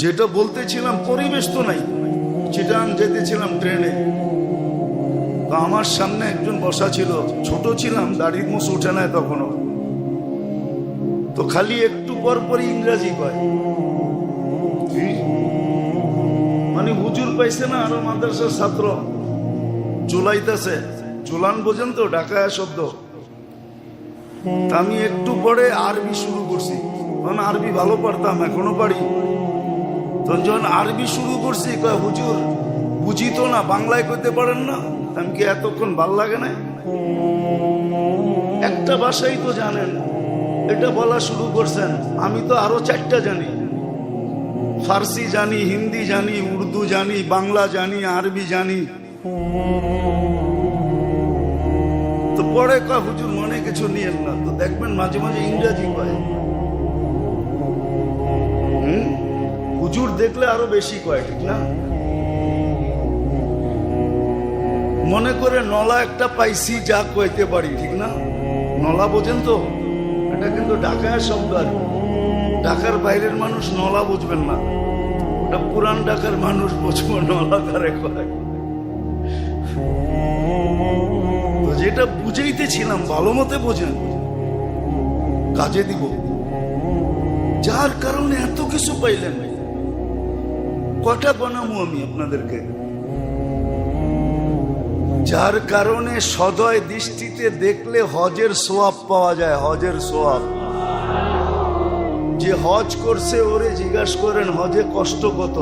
যেটা বলতেছিলাম, পরিবেশ তো নাই। চিটাং যেতেছিলাম ট্রেনে, তো আমার সামনে একজন বসা ছিল, ছোট ছিলাম, দাড়ির মুছ উঠে নাই তখনও, তো খালি একটু পর পরই ইংরাজি কয়। মানে হুজুর পাইছে না, আরো মাদ্রাসার ছাত্র চুলাইতেছে। চুলান বোঝেন তো, ঢাকায় শব্দ। আমি একটু পরে আরবি শুরু করছি, তখন আরবি ভালো পারতাম, এখনো পারি। তখন যখন আরবি শুরু করছি, কয় হুজুর বুঝি তো না, বাংলায় কইতে পারেন না? আমি কি এতক্ষণ ভাল লাগে না? একটা ভাষাই তো জানেন, এটা বলা শুরু করছেন। আমি তো আরো 4টা জানি, ফার্সি জানি, হিন্দি জানি, উর্দু জানি, বাংলা জানি, আরবি জানি। তো পরে কয় হুজুর মনে কিছু নিয়েন না, তো দেখবেন মাঝে মাঝে ইংরেজি কয়। হুজুর দেখলে আরো বেশি কয়, ঠিক না? মনে করে নলা একটা পাইছি, যা কইতে পারি, ঠিক না? নলা বোঝেন তো? এটা কিন্তু ঢাকায় শব্দ, আর ঢাকার বাইরের মানুষ নলা বুঝবেন না, ওটা পুরান ঢাকার মানুষ বুঝবো নলা কারে কয়। তো যেটা বুঝাইতেছিলাম ভালো মতে বোঝেন, কাজে দিব। যার কারণে এত কিছু পাইলেন, কটা বানাবো আমি আপনাদেরকে? যার কারণে সদয় দৃষ্টিতে দেখলে হজের সোয়াব পাওয়া যায়, হজের সোয়াব। যে হজ করছে ওরে জিজ্ঞাসা করেন হজে কষ্ট কত।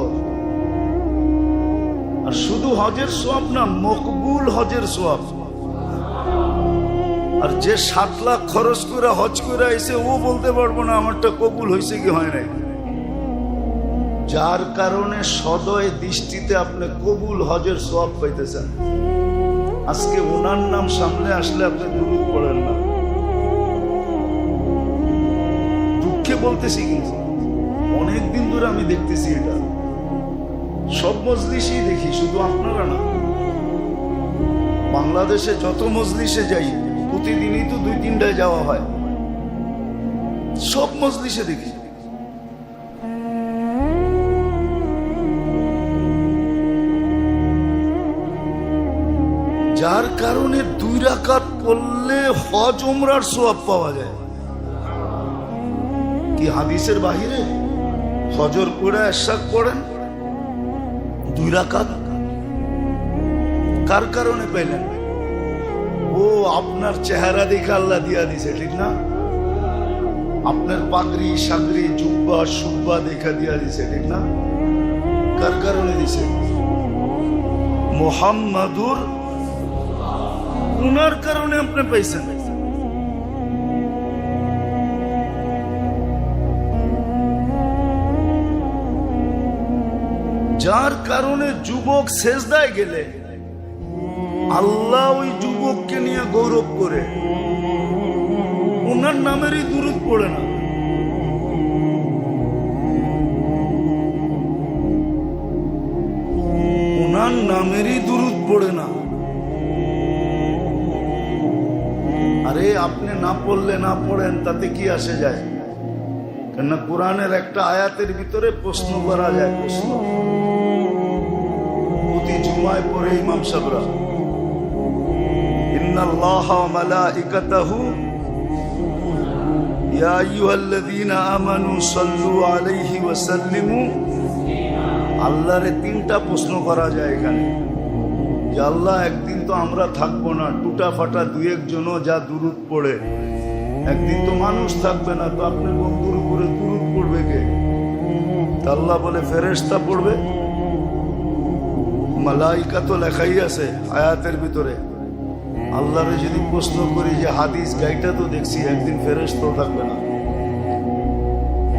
আর শুধু হজের সোয়াব না, মকবুল হজের সোয়াব। আর যে 7 লাখ খরচ করে হজ করে আইছে, ও বলতে পারবো না আমারটা কবুল হয়েছে কি হয় নাই। যার কারণে সদয় দৃষ্টিতে আপনি কবুল হজের সোয়াব পাইতেছেন। আজকে ওনার নাম সামনে আসলে আপনি দুরূদ পড়েন না। দুঃখে বলতেছি, কিন্তু অনেকদিন ধরে আমি দেখতেছি এটা, সব মজলিসেই দেখি, শুধু আপনারা না। বাংলাদেশে যত মজলিসে যাই, প্রতিদিনই তো 2-3টায় যাওয়া হয়, সব মজলিসে দেখি। যার কারণে 2 রাকাত পড়লে হজ উমরার সওয়াব পাওয়া যায়। কি হাদিসের বাহিরে? ফজর পড়ে ইশরাক পড়েন 2 রাকাত। কার কারণে পেলেন? ও আপনার চেহারা দেখে আল্লাহ দিয়া দিছে, ঠিক না? আপনার পাগড়ি সাগরি জুব্বা সুব্বা দেখা দিয়া দিছে, ঠিক না? কার কারণে দিছে? মুহাম্মাদুর, উনার কারণে আপনি পাইছেন। যার কারণে যুবক সেজদায় গেলে আল্লাহ ওই যুবককে নিয়ে গৌরব করে, ওনার নামেরই দুরূদ পড়ে না। ওনার নামেরই দুরূদ পড়ে না। আরে আপনি না পড়লে না পড়েন, তাতে কি আসে যায়? কেননা কোরআনের একটা আয়াতের ভিতরে প্রশ্ন করা যায়। প্রশ্ন প্রতি জুমায় পড়ে ইমাম সাহেবরা, ইন্নাল্লাহা ওয়া মালাইকাতাহু ইয়া আইয়ুহাল্লাযীনা আমানু সাল্লু আলাইহি ওয়া সাল্লিমু। আল্লাহরে 3টা প্রশ্ন করা যায় এখানে, যে আল্লাহ একদিন তো আমরা থাকবো না, টুটা ফাটা 2-1 জনও যা দুরূদ পড়ে, একদিন তো মানুষ থাকবে না, তো আপনার বন্ধুর উপরে দুরূদ পড়বে কে? আল্লাহ বলে ফেরেশতা পড়বে। মালাইকা তো লেখাই আছে আয়াতের ভিতরে। আল্লাহরে যদি প্রশ্ন করি যে হাদিস গাইটা তো দেখছি, একদিন ফেরেশতা থাকবে না,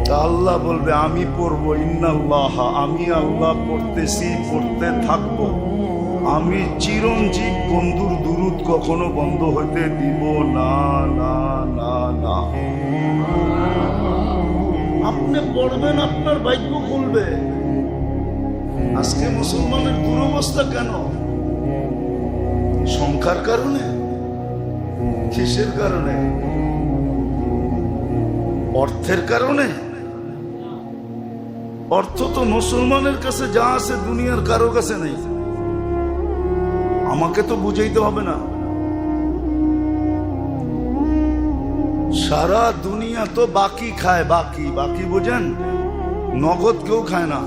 তা আল্লাহ বলবে আমি পড়বো। ইন্নাল্লাহ, আমি আল্লাহ পড়তেছি, পড়তে থাকবো। আমি চিরঞ্জীব, বন্ধুর দুরূদ কখনো বন্ধ হইতে দিব না, না, না, না। আপনি পড়বেন, আপনার ভাগ্য খুলবে। আজকে মুসলমানের দুরবস্থা কেন? সংখ্যার কারণে? কিসের কারণে? অর্থের কারণে? অর্থ তো মুসলমানের কাছে যা আছে দুনিয়ার কারো কাছে নেই। আমাকে তো বুঝাইতে হবে না। সারা দুনিয়া তো বাকি খায়, বাকি বাকি বোঝেন, নগদ কেউ খায় না।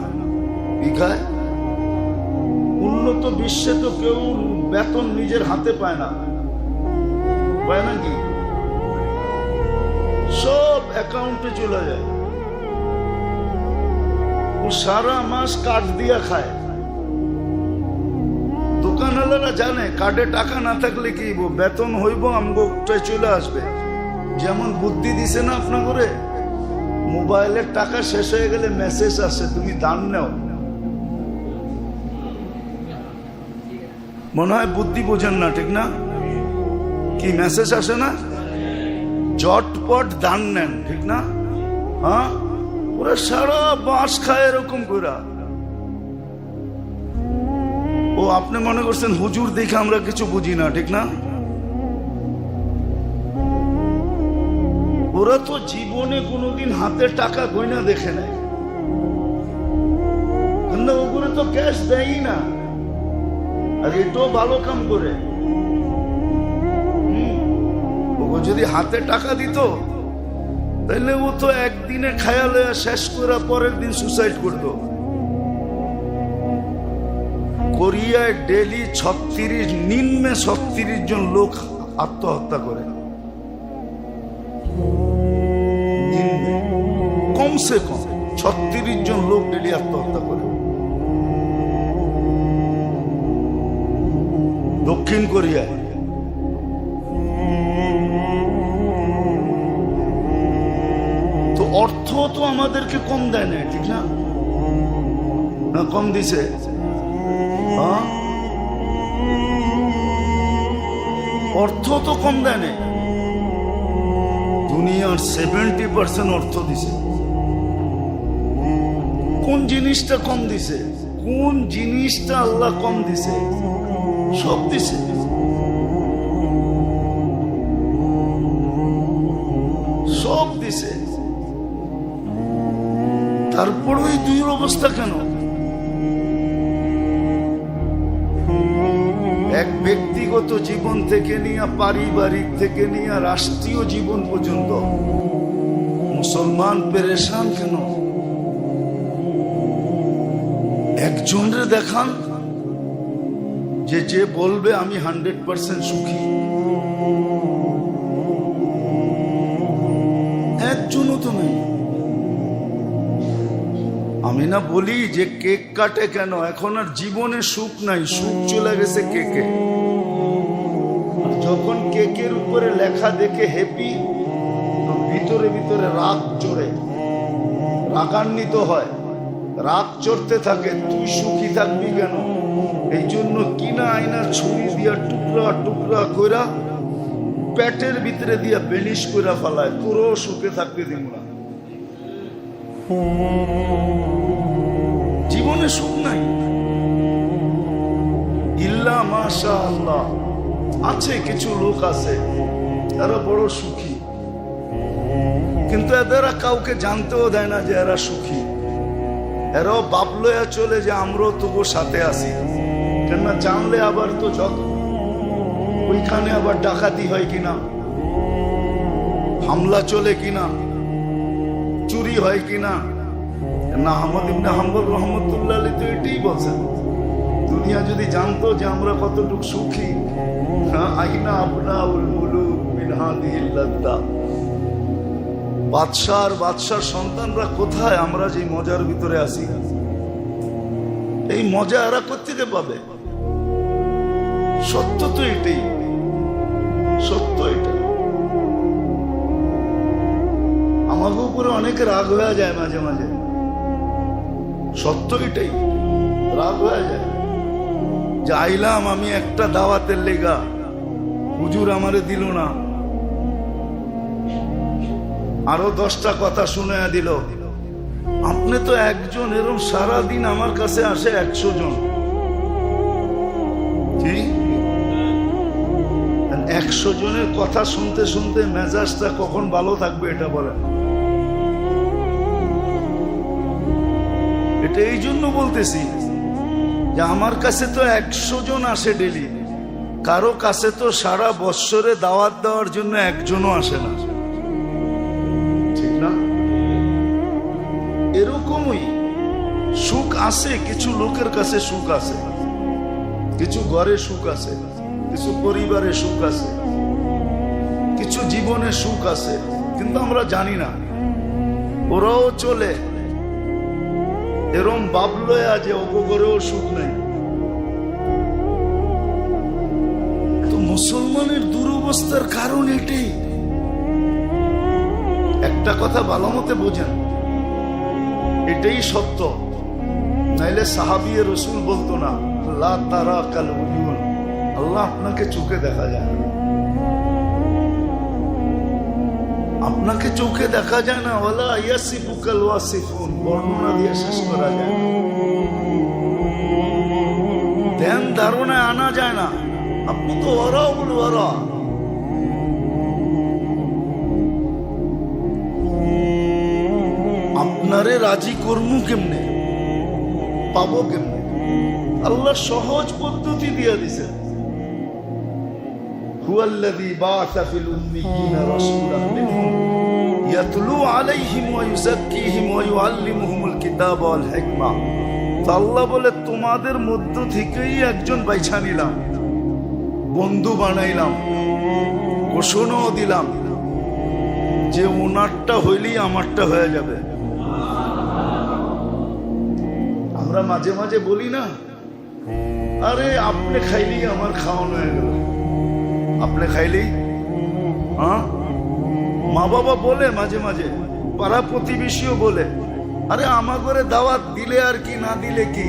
কি খায়? উন্নত বিশ্বে তো কেউ বেতন নিজের হাতে পায় না, পায় নাকি? সব অ্যাকাউন্টে চলে যায়। ও সারা মাস কার্ড দিয়া খায়। দোকানওয়ালারা জানে কার্ডে টাকা না থাকলে কি বেতন হইব আমগোটায় চলে আসবে। যেমন বুদ্ধি দিছে না আপনার করে, মোবাইলের টাকা শেষ হয়ে গেলে মেসেজ আসে তুমি দান নেও। মনে হয় বুদ্ধি বোঝেন না, ঠিক না? কি মেসেজ আসে না? চটপট দান নেন, ঠিক না? হ্যাঁ, ওরা সারা বাঁশ খায় এরকম করে। ও আপনি মনে করছেন হুজুর দেখে আমরা কিছু বুঝি না, ঠিক না? ওরা তো জীবনে কোনোদিন হাতে টাকা গয়না দেখে নাই, কিন্তু ওগুলো তো ক্যাশ দেয়ই না। আর এটাও ভালো কাম করে। ও যদি হাতে টাকা দিত তাহলে ও তো একদিনে খায়ালে শেষ করে পরের দিন সুসাইড করত। কোরিয়ায় ডেলি 36 জন লোক আত্মহত্যা করে, কমসে কম 36 জন লোক ডেলি আত্মহত্যা করে। দক্ষিণ কোরিয়ায় তো অর্থ তো আমাদেরকে কম দেয় না, ঠিক না? না কম দিছে? অর্থ তো কম দেয় না। দুনিয়ার 70% অর্থ দিছে। কোন জিনিসটা কম দিছে? কোন জিনিসটা আল্লাহ কম দিছে? সব দিছে। সব দিছে। তারপর ওই দুই অবস্থা কেন? এক ব্যক্তিগত জীবন থেকে নিয়ে, পারিবারিক থেকে নিয়ে, রাষ্ট্রীয় জীবন পর্যন্ত মুসলমান পেরেশান কেন? একজনের দেখান যে বলবে আমি 100% সুখী। একজনও তো নেই। আমি না বলি যে কেক কাটে কেন? এখন আর জীবনে সুখ নাই, সুখ চলে গেছে কেকে। যখন কেকের উপরে লেখা দেখে হ্যাপি, তো ভিতরে ভিতরে রাগ চড়ে, রাগান্বিত হয়, রাগ চড়তে থাকে, তুই সুখী থাকবি কেন? এই জন্য কিনা আইনা ছুরি দিয়া টুকরা টুকরা কইরা পেটের ভিতরে দিয়া বেলিশ কইরা ফেলায়, তোরও সুখে থাকতে দিব না। জীবনে সুখ নাই। ইল্লা মাশাআল্লাহ, আছে কিছু লোক আছে তারা বড় সুখী, কিন্তু এরা কাউকে জানতেও দেয় না যে এরা সুখী। এরাও বাপ লইয়া চলে যে আমরাও তবু সাথে আছি। কেননা জানলে আবার তো যত ওইখানে আবার ডাকাতি হয় কিনা, হামলা চলে কিনা, চুরি হয় কিনা। না, আহমদ ইবনে হাম্বল রহমতুল্লাহ আলাইহি তো এটাই বলছেন, দুনিয়া যদি জানতো যে আমরা কতটুকু সুখী, আইনা আবনাউল মুলুক মিন হাদিহিল লাদ্দা, বাদশার সন্তানরা কোথায় আমরা যে মজার ভিতরে আছি? এই মজা এরা কোত্থেকে পাবে? সত্য তো এটাই, সত্য এটা। আমাকে উপরে অনেক রাগ হয়ে যায় মাঝে মাঝে, সত্য এটাই, রাগ হয়ে যায়। যাইলাম আমি একটা দাওয়াতের লেগা, হুজুর আমারে দিল না, আরো 10টা কথা শুনে দিল। আপনি তো একজন, এরকম সারাদিন আমার কাছে আসে 100 জন। 100 জনের কথা শুনতে শুনতে মেজাজটা কখন ভালো থাকবে এটা বলেন? এটা এই জন্য বলতেছি যে আমার কাছে তো 100 জন আসে ডেলি, কারো কাছে তো সারা বৎসরে দাওয়াত দেওয়ার জন্য একজনও আসে না, ঠিক না? এরকমই সুখ আছে, কিছু লোকের কাছে সুখ আছে, কিছু ঘরে সুখ আছে, কিছু পরিবারে সুখ আছে, কিছু জীবনে সুখ আছে, কিন্তু আমরা জানি না। ওরাও চলে এরম ভাবলো যে অপগরেও সুখ নেই। তো মুসলমানের দুরবস্থার কারণ এটাই। একটা কথা ভালো মতে বোঝেন, এটাই সত্য, নাইলে সাহাবিয়ে রসুল বলতো না লা তারা কাল উয়ুন, আল্লাহ আপনাকে চোখে দেখা যায় না, আপনাকে চোখে দেখা যায় না, ওয়ালা ইয়াসিফুকাল ওয়াসিফুন, বর্ণনা দিয়ে শেষ করা যায় না, ধ্যান ধারণায় আনা যায় না। আপনি তো ওরাউল ওরা। আপনারে রাজি করমু কেমনে, পাবো কেমনে? আল্লাহ সহজ পদ্ধতি দিয়ে দিছে। হুয়াল্লাযী বাআসা ফিল উম্মিয়িনা রাসূলান মিনহুম ইয়াতলু আলাইহিম ওয়া ইউযাক্কিহিম ওয়া ইউআল্লিমুহুমুল কিতাবা ওয়াল হিকমা। আল্লাহ বলে তোমাদের মধ্য থেকেই একজন বাইছা নিলাম, বন্ধু বানাইলাম, ঘোষণাও দিলাম যে ওনারটা হইলেই আমারটা হয়ে যাবে। আমরা মাঝে মাঝে বলি না, আরে আপনি খাইলেই আমার খাওয়ানো হয়ে গেল, আপনি খাইলেই। হ্যাঁ, মা বাবা বলে মাঝে মাঝে, পাড়া প্রতিবেশীও বলে, আরে আমার ঘরে দাওয়াত দিলে আর কি, না দিলে কি,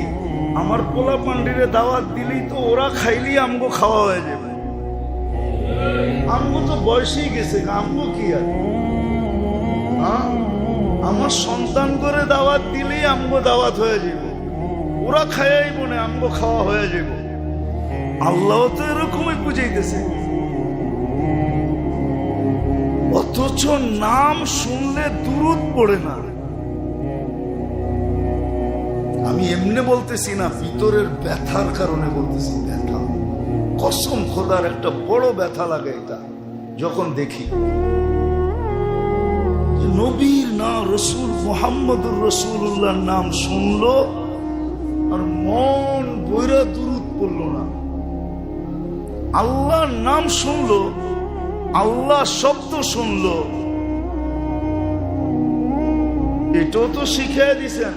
আমার পোলা পান্ডিরে দাওয়াত দিলেই তো ওরা খাইলেই আমগো খাওয়া হয়ে যাবে। আমগো তো বয়সেই গেছে, আমগো কি আর, হ্যাঁ, আমার সন্তান করে দাওয়াত দিলেই আমগো দাওয়াত হয়ে যাবে, ওরা খাইয়াই মনে আমগো খাওয়া হয়ে যাবে। আল্লাহ তো এরকমই বুঝাইতেছে, অথচ নাম শুনলে দুরূদ পড়ে না। আমি এমনি বলতেছি না, ভিতরের ব্যথার কারণে বলতেছি, ব্যথা, কসম খোদার একটা বড় ব্যথা লাগে এটা যখন দেখি নবীর নাম, রসুল মুহাম্মদুর রাসূলুল্লাহর নাম শুনলো আর মন বইরা দুরূদ পড়লো না। আল্লাহর নাম শুনলো, আল্লাহ শব্দ শুনলো, এটাও তো শিখিয়ে দিছেন।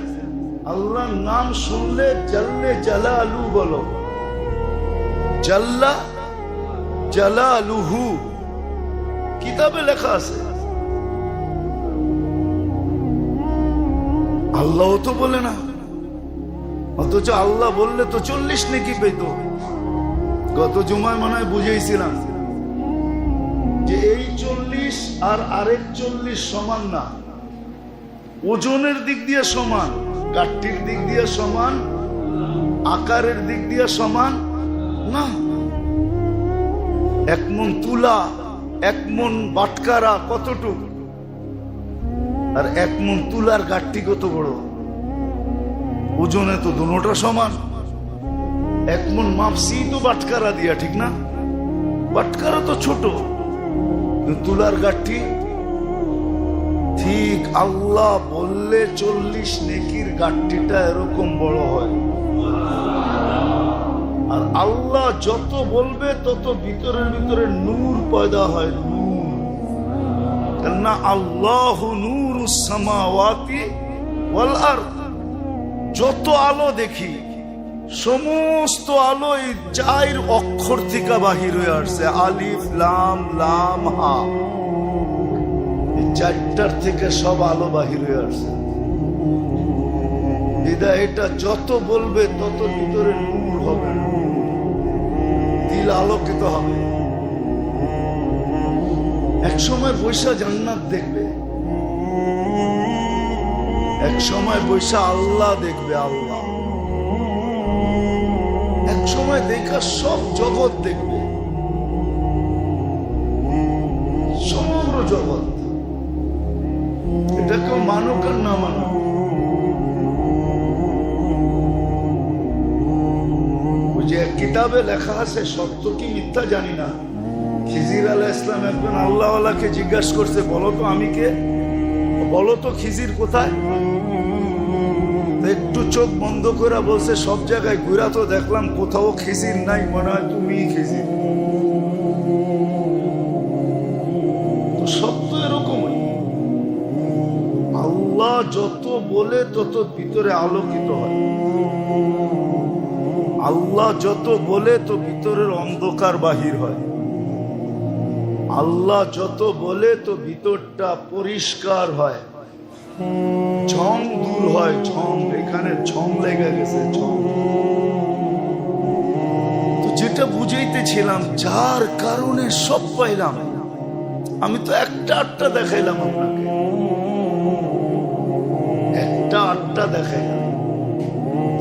আল্লাহর নাম শুনলে জাল্লে জালালু বলো, জাল্লা জালালুহু, কিতাবে লেখা আছে। আল্লাহ তো বলে না, অথচ আল্লাহ বললে তো 40 নেকি পেত। গত জুমায় মনে হয় বুঝেছিলাম যে এই 40 আর আরেক 40 সমান না, ওজনের দিক দিয়ে সমান, গাঠটির দিক দিয়ে সমান, আকারের দিক দিয়ে সমান না। 1 মণ তুলা, 1 মণ বাটকারা কতটুকু, আর 1 মণ তুলার গাঠটি কত বড়, ওজনে তো দুটোটা সমান। 1 মণ মাপসি তো বাটকারা দিয়া, ঠিক না? বাটকারা তো ছোট, তুলার গাঠটি ঠিক। আল্লাহ বললে 40 নেকির গাঠটিটা এরকম বড় হয়, আর আল্লাহ যত বলবে তত ভিতরের ভিতরে নূর পয়দা হয়, নূর। কেননা আল্লাহু নূরুস সামাওয়াতি ওয়াল আরদ, যত আলো দেখি সমস্ত আলো এই 4 অক্ষর থেকে বাহির হয়ে আসছে, আলিফ লাম লাম হা, এই 4টার থেকে সব আলো বাহির হয়ে আসছে। এটা যত বলবে তত ভিতরে নূর হবে, দিল আলোকিত হবে। এক সময় বৈশা জান্নাত দেখবে, এক সময় বৈশা আল্লাহ দেখবে, আল্লাহ এক সময় দেখা সব জগৎ দেখবে, সমগ্র জগৎ। এটা কেউ মানুক আর না মানুক, কিতাবে লেখা আছে, সত্য কি মিথ্যা জানি না, খিজির আলাইহিস সালাম একজন আল্লাহওয়ালাকে জিজ্ঞাসা করছে, বলো তো আমি কে, বলো তো খিজির কোথায়। একটু চোখ বন্ধ করে বলছে, সব জায়গায় ঘুরা তো দেখলাম কোথাও খিজির নাই, মনে হয় তুমিই খিজির। তো সব তো এরকমই, আল্লাহ যত বলে তত ভিতরে আলোকিত হয়, আল্লাহ যত বলে তো ভিতরের অন্ধকার বাহির হয়, আল্লাহ যত বলে তো ভিতরটা পরিষ্কার হয়, ঝং দূর হয়, ঝং, এখানে ঝং লেগে গেছে, ঝং। তো যেটা বুঝাইতেছিলাম, যার কারণে সব পাইলাম, আমি তো একটা আটটা দেখাইলাম আপনাকে, একটা আটটা দেখাইলাম,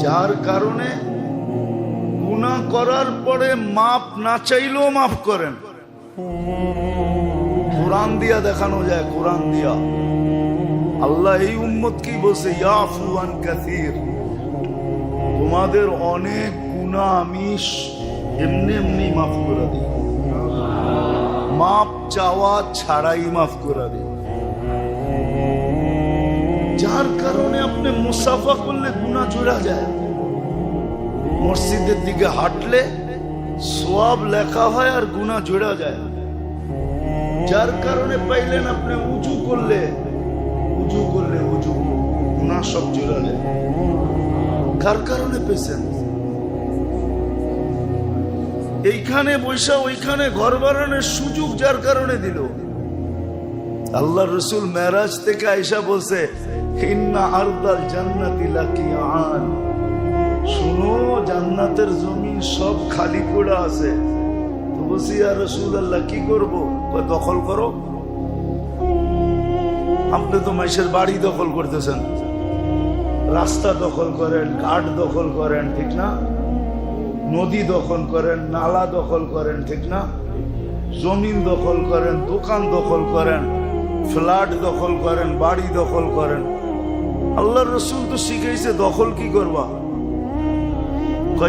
যার কারণে গুনাহ করার পরে মাপ না চাইলেও মাফ করেন। কোরআন দিয়া দেখানো যায়, কোরআন দিয়া। আল্লাহ এই উম্মত কি বলছে, ইয়াফু আন কাসীর, তোমাদের অনেক গুনাহ আমি এমনি এমনি মাফ করে দিই, মাপ চাওয়া ছাড়াই মাফ করে দিই। যার কারণে আপনি মুসাফা করলে গুনাহ জোড়া যায়, মসজিদের দিকে হাঁটলে সওয়াব লেখা হয় আর গুনাহ জোড়া যায়। যার কারণে পাইলেন আপনি উজু করলে উজু গুনাহ সব জোড়া যায়। কার কারণে পেয়েছেন? এইখানে বৈশা ওইখানে ঘর বানানোর সুযোগ যার কারণে দিল। আল্লাহ রসুল মেরাজ থেকে আয়েশা বলছে, ইন্না আরদাল জান্নাতি লাকিয়ান, শুনো জান্নাতের জমি সব খালি পড়ে আছে। তো বলছি, ইয়া রাসূলুল্লাহ কি করব? দখল করো। আপনি তো মাইশের বাড়ি দখল করতেছেন, রাস্তা দখল করেন, ঘাট দখল করেন, ঠিক না? নদী দখল করেন, নালা দখল করেন, ঠিক না? জমিন দখল করেন, দোকান দখল করেন, ফ্ল্যাট দখল করেন, বাড়ি দখল করেন। আল্লাহর রাসূল তো শিখাইছে দখল কি করবা,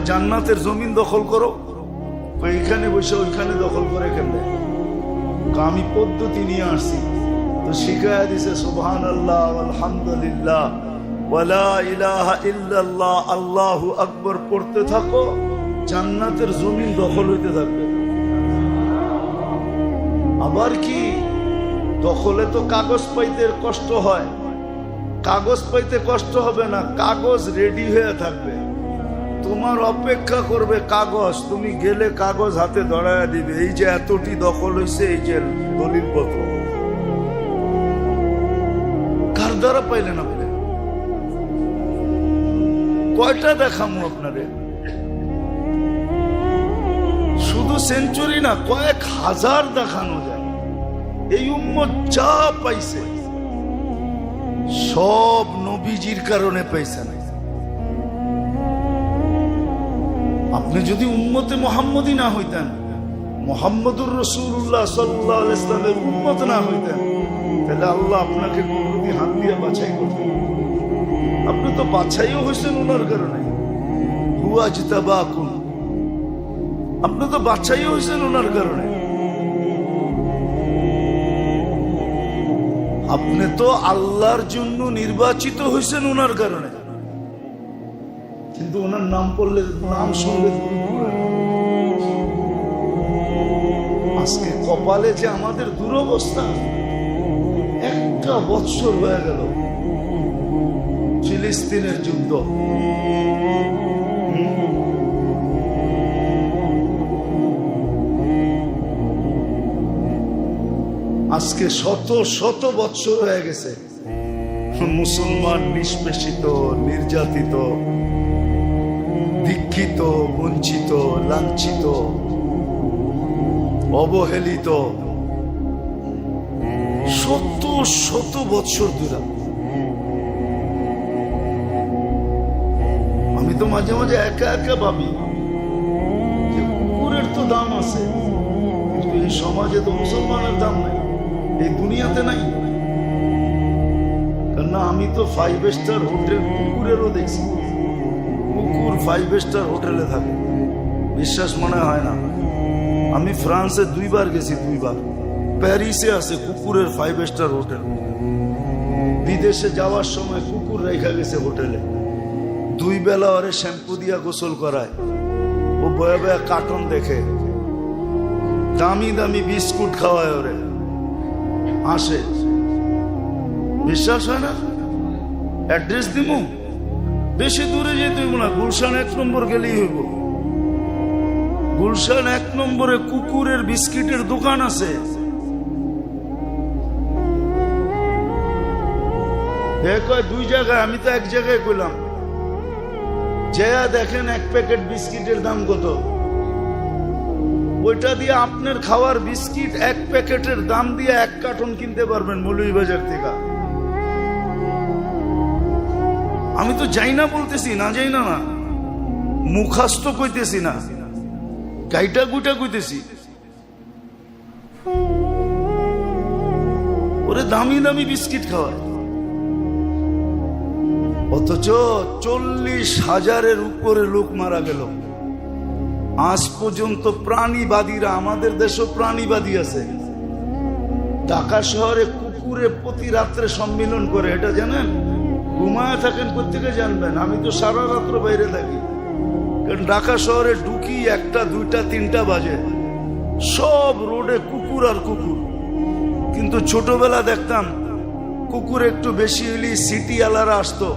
জান্নাতের জমিন দখল করো। এইখানে বসে ওইখানে দখল করে কেমনে? আমি পদ্ধতি নিয়ে আসছি, তো শিখাইয়া দিছে সুবহানাল্লাহ আলহামদুলিল্লাহ ওয়ালা ইলাহা ইল্লাল্লাহ আল্লাহু আকবার পড়তে থাকো, জান্নাতের জমিন দখল হইতে থাকবে। আবার কি দখলে তো কাগজ পাইতে কষ্ট হয়, কাগজ পাইতে কষ্ট হবে না, কাগজ রেডি হয়ে থাকবে, তোমার অপেক্ষা করবে কাগজ, তুমি গেলে কাগজ হাতে ধরাইয়া দিবে, এই যে এতটি দখল হয়েছে, এই যে দলিল পত্র। কার দ্বারা পাইলেন আপনি? কয়টা দেখামু আপনারে? শুধু সেঞ্চুরি না, কয়েক হাজার দেখানো যায়। এই উম্মত যা পাইছে সব নবীজির কারণে পাইছে না। আপনি যদি উম্মতে মুহাম্মদী না হইতেন, মুহাম্মদুর রাসূলুল্লাহ সাল্লাল্লাহু আলাইহি ওয়াসাল্লামের উম্মত না হইতেন, তাহলে আল্লাহ আপনাকে কুদরতি হাত দিয়ে বাছাই করতেন। আপনি তো বাছাইও হয়েছেন ওনার কারণে, হুয়া জিতাবাকুম, আপনি তো বাছাইও হয়েছেন ওনার কারণে। আপনি তো আল্লাহর জন্য নির্বাচিত হয়েছেন ওনার কারণে, কিন্তু ওনার নাম পড়লে, নাম শুনলে আজকে কপালে যে আমাদের দুরবস্থা। একটা বৎসর হয়ে গেল ফিলিস্তিনের যুদ্ধ, আজকে শত শত বৎসর হয়ে গেছে মুসলমান নিষ্পেষিত, নির্যাতিত, দীক্ষিত, বঞ্চিত, লাঞ্ছিত, অবহেলিত, শত শত বৎসর ধরে। আমি তো মাঝে মাঝে একা একা ভাবি যে কুকুরের তো দাম আছে, কিন্তু এই সমাজে তো মুসলমানের দাম নাই, এই দুনিয়াতে নাই। কেননা আমি তো 5 স্টার হোটেল কুকুরেরও দেখছি, কুকুর 5 স্টার হোটেলে থাকে, বিশ্বাস মনে হয় না। আমি ফ্রান্সে 2 বার গেছি, 2 বার। প্যারিসে আছে কুকুরের 5 স্টার হোটেল। বিদেশে যাওয়ার সময় কুকুর রেখা গেছে হোটেলে। 2 বেলা ওরে শ্যাম্পু দিয়া গোসল করায়। ও বয়া বয়া কার্টুন দেখে, দামি দামি বিস্কুট খাওয়ায় ওরে, আসে। বিশ্বাস হয় না? অ্যাড্রেস দিমু, বেশি দূরে যেতে হইব না, গুলশান 1 নম্বর গেলেই হইব। গুলশান 1 নম্বরে কুকুরের বিস্কিটের দোকান আছে। কয় 2 জায়গায়, আমি তো 1 জায়গায় কইলাম। যেয়া দেখেন 1 প্যাকেট বিস্কিটের দাম কত। ওইটা দিয়ে আপনার খাওয়ার বিস্কিট 1 প্যাকেটের দাম দিয়ে 1 কার্টন কিনতে পারবেন মৌলভীবাজার থেকে। আমি তো যাই না বলতেছি, না যাই না, না মুখাস্ত কইতেছি না, গাইটা গুইটা কইতেছি। ওরে দামি দামি বিস্কিট খাওয়ায়, অথচ 40,000-এর উপরে লোক মারা গেল। আজ পর্যন্ত প্রাণীবাদীরা, আমাদের দেশও প্রাণীবাদী আছে, ঢাকা শহরে কুকুরে প্রতি রাত্রে সম্মিলন করে। এটা জানেন? ঘুমায় থাকেন, কোথেকে জানবেন? আমি তো সারা রাত্র বাইরে থাকি, কারণ ঢাকা শহরে ঢুকি 1টা 2টা 3টা বাজে, সব রোডে কুকুর আর কুকুর। কিন্তু ছোটবেলা দেখতাম কুকুর একটু বেশি হইলেই সিটি আলারা আসতো,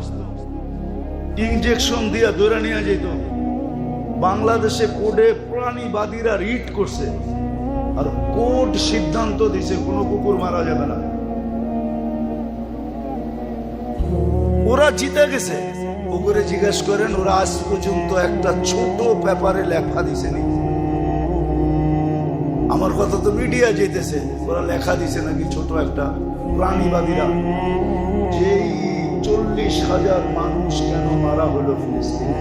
ইনজেকশন দিয়া ধরে নিয়ে যেত। বাংলাদেশে কোর্টে প্রাণীবাদীরা রিট করছে, আর কোর্ট সিদ্ধান্ত দিছে কোনো কুকুর মারা যাবে না। ওরা জিতে গেছে। ওগুলো জিজ্ঞেস করেন, ওরা আজ পর্যন্ত একটা ছোট পেপারে লেখা দিছে নি। আমার কথা তো মিডিয়া যেতেছে, ওরা লেখা দিছে নাকি ছোট একটা, প্রাণীবাদীরা, যেই 40,000 মানুষ কেন মারা হলো ফিলিস্তিনে।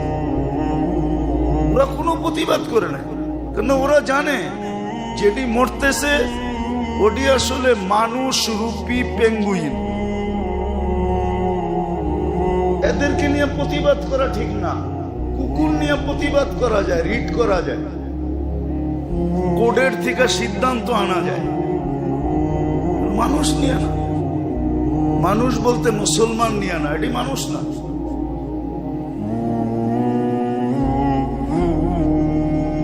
ওরা কোনো প্রতিবাদ করে না, কেন ওরা জানে যেটি মরতেছে ওটি আসলে মানুষ রূপী পেঙ্গুইন। এদেরকে নিয়ে প্রতিবাদ করা ঠিক না। কুকুর নিয়ে প্রতিবাদ করা যায়, রিট করা যায়, কোর্টের থেকে সিদ্ধান্ত আনা যায়, মানুষ নিয়ে না। মানুষ বলতে মুসলমান নিয়ে না, এটি মানুষ না।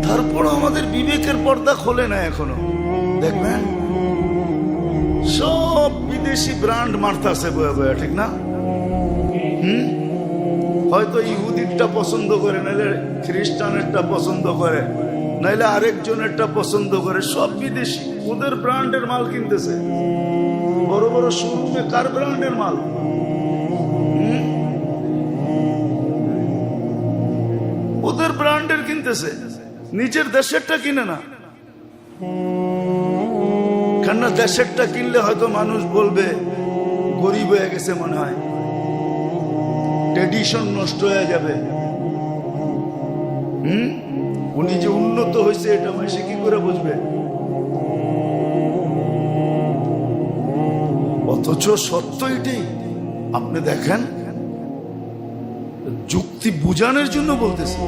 তারপর আমাদের বিবেকের পর্দা খোলে না এখনো। দেখবেন সব বিদেশি ব্র্যান্ড মারতাছে বয়া বয়া, ঠিক না? হয়তো ইহুদিরটা পছন্দ করে, নাইলে খ্রিস্টানেরটা পছন্দ করে, নাইলে আরেকজনেরটা পছন্দ করে। সব বিদেশি, ওদের ব্র্যান্ডের মাল কিনতেছে। বড় বড় শোরুমে কার ব্র্যান্ডের মাল? ওদের ব্র্যান্ডের কিনতেছে, নিজের দেশেরটা কিনে না। কেননা দেশেরটা কিনলে হয়তো মানুষ বলবে গরিব হয়ে গেছে মনে হয়, ট্রেডিশন নষ্ট হয়ে যাবে। উনি যে উন্নত হয়েছে এটা সে কি করে বুঝবে? অথচ সত্য এটাই। আপনি দেখেন, যুক্তি বুঝানোর জন্য বলতেছি,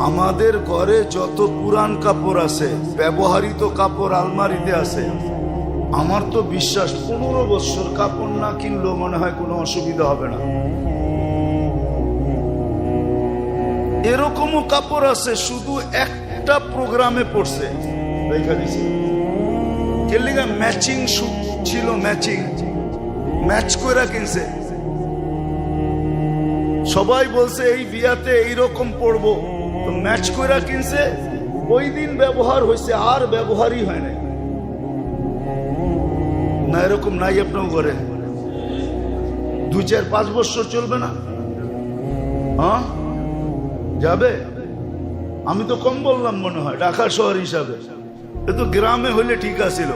আমাদের ঘরে যত পুরান কাপড় আছে, ব্যবহৃত কাপড় আলমারিতে আছে, আমার তো বিশ্বাস 15 বছর কাপড় না কিনলেও মনে হয় কোনো অসুবিধা হবে না। এরকমও কাপড় আছে শুধু একটা প্রোগ্রামে পড়ছে, ম্যাচিং শুট ছিল, ম্যাচ করে কিনছে। সবাই বলছে এই বিয়াতে এইরকম পড়বো, তো ম্যাচ করে কিনছে। ওই দিন ব্যবহার হয়েছে, আর ব্যবহারই হয় না। না এরকম নাই আপনার ঘরে? 2, 4, 5 বছর চলবে না? হ্যাঁ যাবে? আমি তো কম বললাম মনে হয় ঢাকা শহর হিসাবে। এ তো গ্রামে হইলে ঠিক আছিল।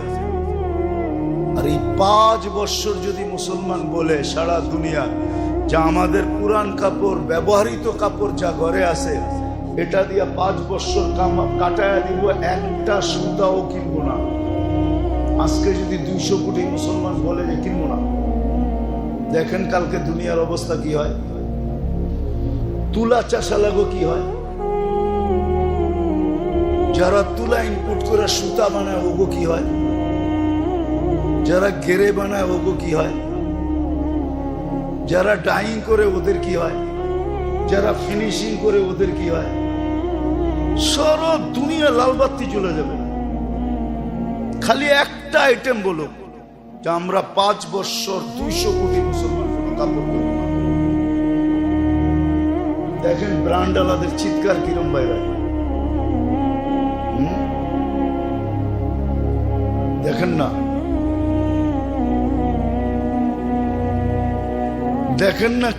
আর এই 5 বছর যদি মুসলমান বলে সারা দুনিয়া, যা আমাদের পুরান কাপড়, ব্যবহৃত কাপড় যা ঘরে আছে, এটা দিয়ে 5 বছর কাটায়া দিব, একটা সুতাও কিনবো না। আজকে যদি 200 কোটি মুসলমান বলে যে কিনবো না, দেখেন কালকে দুনিয়ার অবস্থা কি হয়। তুলা চাষা লাগো কি হয়? যারা তুলা ইনপুট করে সুতা বানায় ওগো কি হয়, যারা গেরে বানায় ওগো কি হয়, যারা ডাইং করে ওদের কি হয়, যারা ফিনিশিং করে ওদের কি হয়, সারা দুনিয়া লালবাতি চলে যাবে। খালি একটা আইটেম বলো যে আমরা 5 বছর 200 কোটি মুসলমান কাপড় করব। দেখেন ব্র্যান্ড আলাদের চিৎকার কিরম বাইরে, দেখেন না, দেখেন না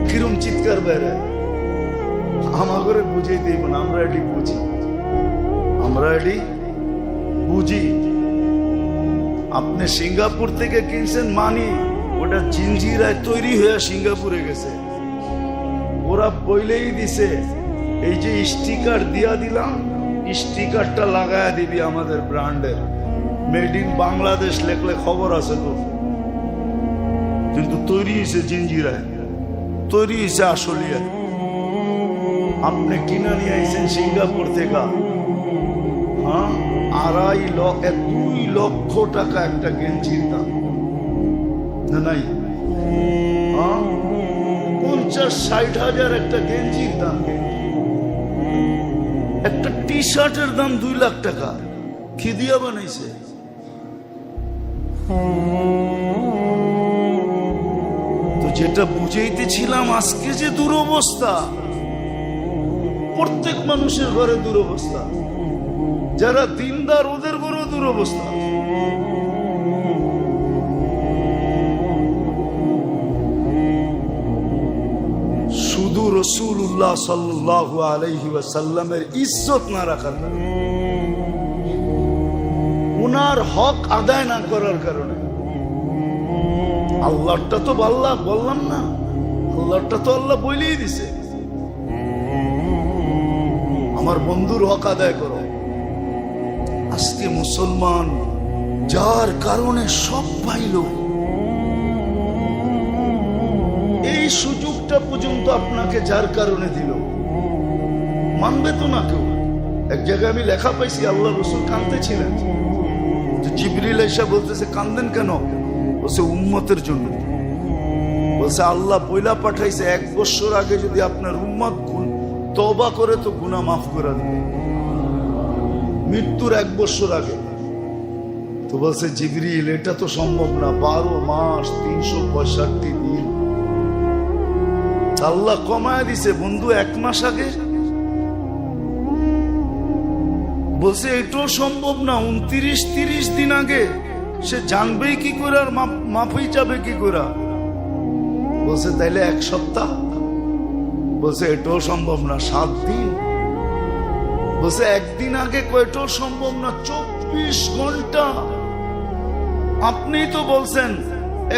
কিরম চিৎকার বাইরে। আমাকে বুঝেই দিব না, আমরা এটি বুঝি, আমরা এটি বুঝি। আপনি সিঙ্গাপুর থেকে কিনছেন মানি, ওটা জিঞ্জিরায় তৈরি হয়ে সিঙ্গাপুরে গেছে। ওরা বইলেই দিছে এই যে স্টিকার দিয়া দিলাম, স্টিকারটা লাগায়া দিবি আমাদের ব্র্যান্ডের, মেড ইন বাংলাদেশ লেখলে খবর আছে তো, কিন্তু তৈরি হয়েছে জিঞ্জিরায়, তৈরি হয়েছে আসলিয়ায়। আপনি কিনা নিয়ে আইছেন সিঙ্গাপুর থেকে, হ্যাঁ 2 লক্ষ টাকা একটা গেঞ্জির দাম, না নাই? 50-60 হাজার একটা গেঞ্জির দাম, একটা টি শার্টের দাম 2 লাখ টাকা। কি দিয়া বানাইছে? তো যেটা বুঝাইতেছিলাম, আজকে যে দুরবস্থা, প্রত্যেক মানুষের ঘরে দুরবস্থা, যারা দিনদার ওদের ঘরে দুরবস্থা। শুধু রাসূলুল্লাহ সাল্লাল্লাহু আলাইহি ওয়াসাল্লামের ইজ্জত না রাখার কারণে, উনার হক আদায় না করার কারণে। আল্লাহটা তো বললাম না, আল্লাহটা তো আল্লাহ বলেই দিছে, আমার বন্ধুর হক আদায় করো। আজকে মুসলমান যার কারণে সব পাইল, এই সুযোগটা পর্যন্ত আপনাকে যার কারণে দিল, মানবে তো না কেউ। এক জায়গায় আমি লেখা পাইছি, আল্লাহ রাসূল কাঁদতেছিলেন, জিবরিল এসে বলতেছে কাঁদেন কেন? বলছে উম্মতের জন্য। বলছে আল্লাহ বইলা পাঠাইছে 1 বছর আগে যদি আপনার উম্মত তওবা করে তো গুনাহ মাফ করে দিবে, মৃত্যুর 1 বছর আগে। তো বলছে জিবরিল এটা তো সম্ভব না, 12 মাস 365 দিন। আল্লাহ কমায় দিছে বন্ধু 1 মাস আগে। বলছে এটাও সম্ভব না, 29-30 দিন আগে। সে জানবেই কি করে আর মাফই যাবে কি করে? বলছে তাইলে 1 সপ্তাহ। বলছে এটাও সম্ভব না, 7 দিন। বলছে 1 দিন আগে, কয়টাও সম্ভব না, 24 ঘন্টা। আপনিই তো বলছেন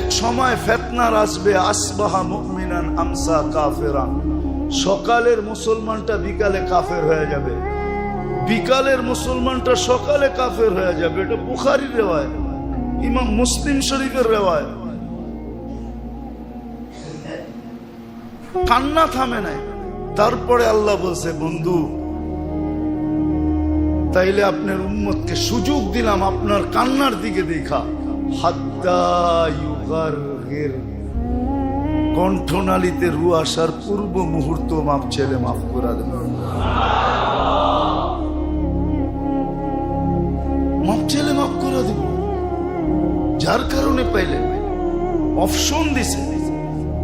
এক সময় ফিতনার আসবে, আসবাহা মুমিনান আমসা কাফিরান, সকালের মুসলমানটা বিকালে কাফের হয়ে যাবে, বিকালের মুসলমানটা সকালে কাফের হয়ে যাবে। এটা বুখারীর রিওয়ায়াত, ইমাম মুসলিম শরীফের রিওয়ায়াত। কান্না থামে নাই। তারপরে আল্লাহ বলছে বন্ধু তাইলে আপনার উম্মতকে সুযোগ দিলাম আপনার কান্নার দিকে দেখা, হাত্তা ইউগারগির, কণ্ঠনালীতে রু আসার পূর্ব মুহূর্ত মাফ ছেলে মাফ করে দেন, মাফ ছেলে মাফ করে দেব। যার কারণে পাইলেন অপশন দিছে,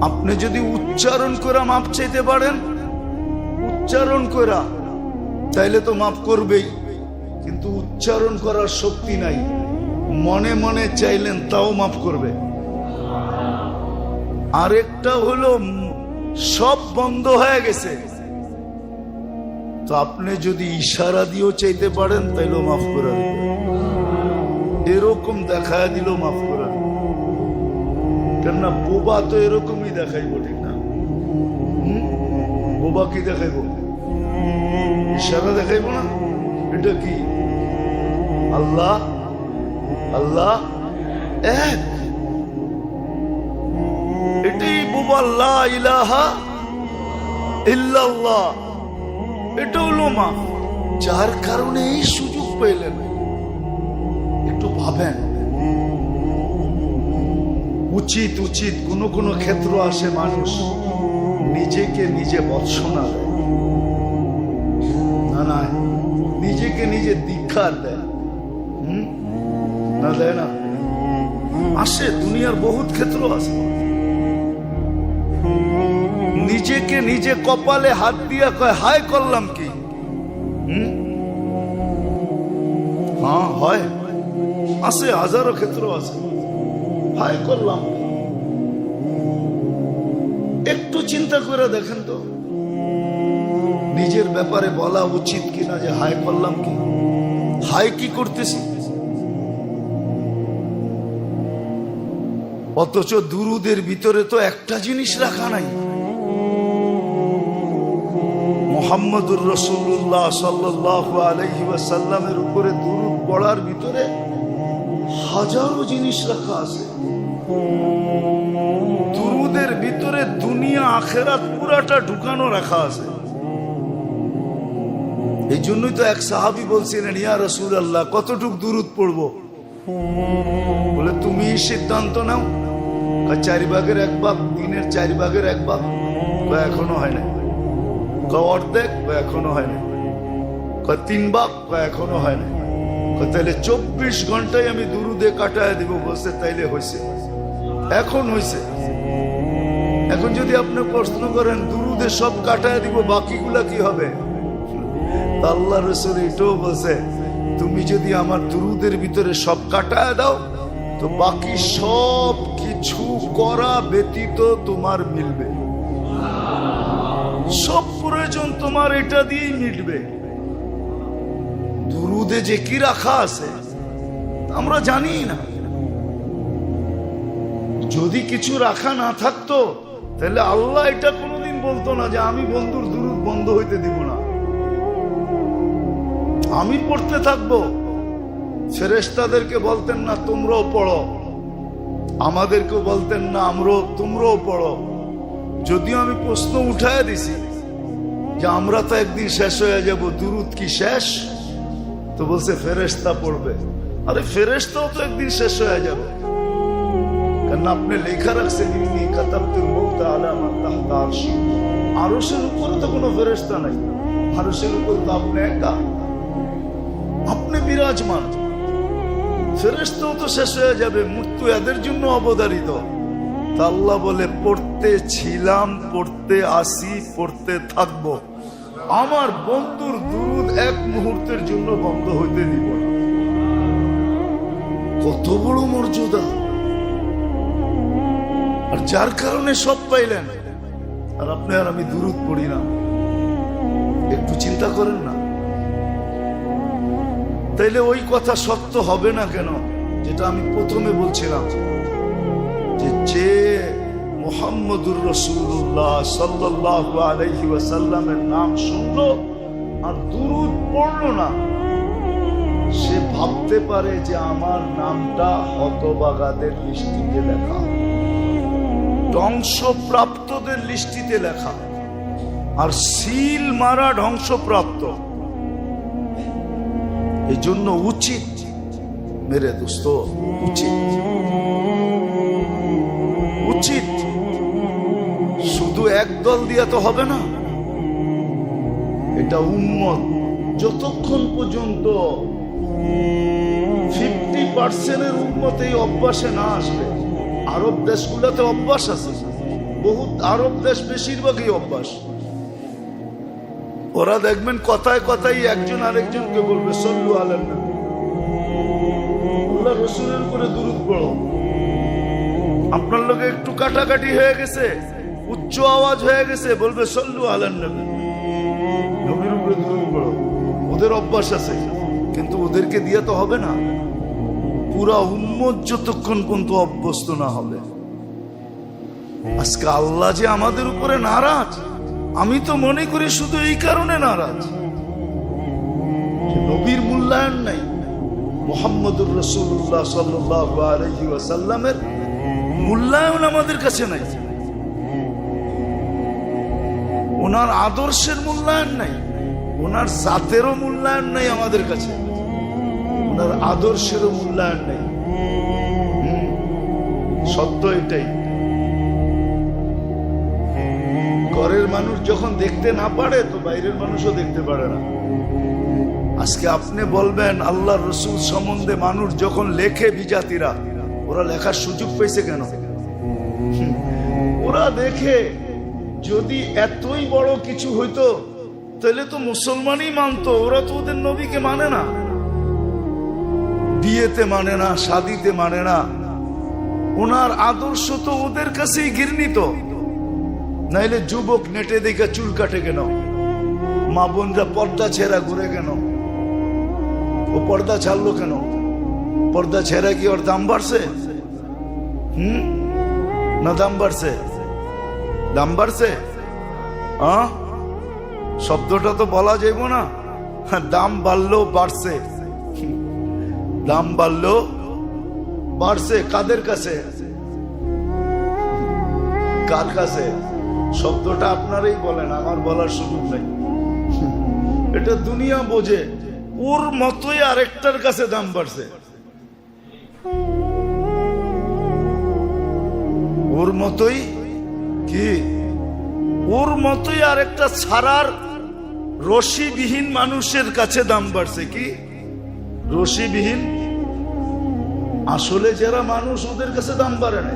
আপনি যদি উচ্চারণ করে মাপ চাইতে পারেন, উচ্চারণ করা, তাইলে তো মাফ করবেই। কিন্তু উচ্চারণ করার শক্তি নাই, মনে মনে চাইলেন তাও মাফ করবে। আরেকটা হলো সব বন্ধ হয়ে গেছে, তো আপনি যদি ইশারা দিয়েও চাইতে পারেন তাইলেও মাফ করে দেবে। এরকম দেখায় দিলেও মাফ করে দেবে। কেননা বোবা তো এরকমই দেখাইব, ঠিক না? বোবা কি দেখাইব? ইশারা দেখাইব না? এটা কি? আল্লাহ আল্লাহ এক, এটাই বোবা। লা ইলাহা ইল্লাল্লাহ, এটা হলো মাফ। যার কারণে এই সুযোগ পেলেন, একটু ভাবেন। উচিত উচিত কোনো কোনো ক্ষেত্র আসে মানুষ নিজেকে নিজে বৎসনা দেয়, না না, নিজেকে নিজে দীক্ষার দেয়, না দেয় না? আসে, দুনিয়ার বহুত ক্ষেত্র আছে। নিজেকে নিজে কপালে হাত দিয়া কয় হায় করলাম কি? হ্যাঁ হয়, আছে, হাজারো ক্ষেত্র আছে। হায় করলাম, একটু চিন্তা করে দেখেন তো নিজের ব্যাপারে বলা উচিত কিনা যে হায় করলাম কি, হায় কি করতেছি। অথচ দুরুদের ভিতরে তো একটা জিনিস রাখা নাই। মুহাম্মদুর রাসূলুল্লাহ সাল্লাল্লাহু আলাইহি ওয়াসাল্লামের উপরে দুরুদ পড়ার ভিতরে হাজারো জিনিস রাখা আছে। দুরুদের ভিতরে দুনিয়া আখেরাত পুরাটা ঢুকানো রাখা আছে। এই জন্যই তো এক সাহাবী বলছিলেন, ইয়া রাসূলুল্লাহ কতটুক দুরুদ পড়বো? বলে তুমি সিদ্ধান্ত নাও। 4 ভাগের 1 ভাগ, দিনের 4 ভাগের 1 ভাগ। এখনো হয় না। অর্ধেক, এখনো হয় না। 3 ভাগ, এখনো হয় না। তাহলে 24 ঘন্টায় আমি দুরুদে কাটায় দিব। বলছে তাইলে হয়েছে, এখন হয়েছে। এখন যদি আপনি প্রশ্ন করেন দুরুদে সব কাটায় দিব, বাকিগুলা কি হবে? আল্লাহ রাসূল এটাও বলছে, তুমি যদি আমার দুরুদের ভিতরে সব কাটায় দাও তো বাকি সব কিছু করা ব্যতীত তোমার মিলবে। সব প্রয়োজন তোমার এটা দিয়েই মিটবে। দুরুদে যে কি রাখা আছে আমরা জানি না। যদি কিছু রাখা না থাকতো তাহলে আল্লাহ এটা কোনোদিন বলতো না যে আমি বন্ধুর দুরুদ বন্ধ হইতে দিব না, আমি পড়তে থাকবো। ফেরেশতাদেরকে বলতেন না তোমরাও পড়ো, আমাদেরকেও বলতেন না তোমরাও পড়ো। যদিও আমি প্রশ্ন উঠায় দিছি যে আমরা তো একদিন শেষ হয়ে যাব, দুরুদ কি শেষ? তো বলছে ফেরেশতা পড়বে। আরে ফেরেশতাও তো একদিন শেষ হয়ে যাবে, কারণ আপনি লেখা রাখছেন ইন্নী কাতাবতুল মাউতা আলা মান তাহতা আরশি। আরশের উপরে তো কোনো ফেরেশতা নাই, আরশের উপর তো আপনি একা, আপনি বিরাজমান। ফেরেশতাও তো শেষ হয়ে যাবে, মৃত্যু এদের জন্য অবধারিত। তা আল্লাহ বলে পড়তে ছিলাম, পড়তে আসি, পড়তে থাকবো। আমার বন্ধুর দুরুদ এক মুহূর্তের জন্য বন্ধ হইতে দিব না। কত বড় মর্যাদা! আর যার কারণে সব পাইলেন, আর আপনি আর আমি দুরুদ পড়ি না। একটু চিন্তা করেন না, তাইলে ওই কথা সত্য হবে না কেন যেটা আমি প্রথমে বলছিলাম, যে মুহাম্মদুর রাসূলুল্লাহ সাল্লাল্লাহু আলাইহি ওয়াসাল্লামের নাম শুনলো আর দুরুদ পড়লো না, সে ভাবতে পারে যে আমার নামটা হতভাগাদের লিস্টিতে লেখা, ধ্বংসপ্রাপ্তদের লিস্টিতে লেখা, আর সিল মারা ধ্বংসপ্রাপ্ত। এই জন্য উচিত মেরে দোস্ত, উচিত উচিত শুধু একদল দিয়ে তো হবে না। এটা উম্মত যতক্ষণ পর্যন্ত 50% উম্মত এই অভ্যাসে না আসবে। আরব দেশগুলোতে অভ্যাস আছে, বহুত আরব দেশ বেশিরভাগই অভ্যাস। ওরা দেখবেন কথায় কথায় একজন আরেকজনকে বলবে সল্লু আলান নবী, আল্লাহ রাসূলের উপরে দুরূদ পড়ো। আপনার লোকে একটু কাটাকাটি হয়ে গেছে, উচ্চ আওয়াজ হয়ে গেছে, বলবে সল্লু আলান নবী, নবীর উপরে দুরূদ পড়ো। ওদের অভ্যাস আছে, কিন্তু ওদেরকে দিয়ে তো হবে না। পুরা উম্মত যতক্ষণ পর্যন্ত অভ্যস্ত না হবে। আজকে আল্লাহ যে আমাদের উপরে নারাজ, আমি তো মনে করি শুধু এই কারণে নারাজ, নবীর মূল্যায়ন নাই, মুহাম্মদুর রাসূলুল্লাহ সাল্লাল্লাহু আলাইহি ওয়াসাল্লামের মূল্যায়ন আমাদের কাছে নাই, ওনার আদর্শের মূল্যায়ন নাই। ওনার জাতেরও মূল্যায়ন নেই আমাদের কাছে, ওনার আদর্শেরও মূল্যায়ন নেই। সত্য এটাই। ঘরের মানুষ যখন দেখতে না পারে তো বাইরের মানুষও দেখতে পারে না। আজকে আপনি বলবেন আল্লাহর রসুল সম্বন্ধে মানুষ যখন লেখে, বিজাতিরা ওরা লেখার সুযোগ পেয়েছে কেন? ওরা দেখে যদি এতই বড় কিছু হইতো তাহলে তো মুসলমানই মানতো, ওরা তো ওদের নবীকে মানে না, বিয়েতে মানে না, শাদিতে মানে না, ওনার আদর্শ তো ওদের কাছেই ঘৃণিত। নাইলে যুবক নেটে দেখে চুল কাটে কেন? মা বোনরা পর্দা ছেঁড়া ঘুরে কেন? ও পর্দা ছাড়লো কেন? পর্দা ছেঁড়া কি ওর দাম বাড়ছে? না দাম বাড়ছে? দাম বাড়ছে? শব্দটা তো বলা যাইব না। দাম বাড়লো বাড়ছে, দাম বাড়লো বাড়ছে। কাদের কাছে? কার কাছে? শব্দটা আপনারাই বলেন, আমার বলার সুযোগ নাই। এটা দুনিয়া বোঝে, ওর মতোই আরেকটার কাছে দাম বাড়ছে। ওর মতোই কি? ওর মতোই আরেকটা ছাড়ার রশিবিহীন মানুষের কাছে দাম বাড়ছে। কি রশিবিহীন? আসলে যারা মানুষ ওদের কাছে দাম বাড়ে না।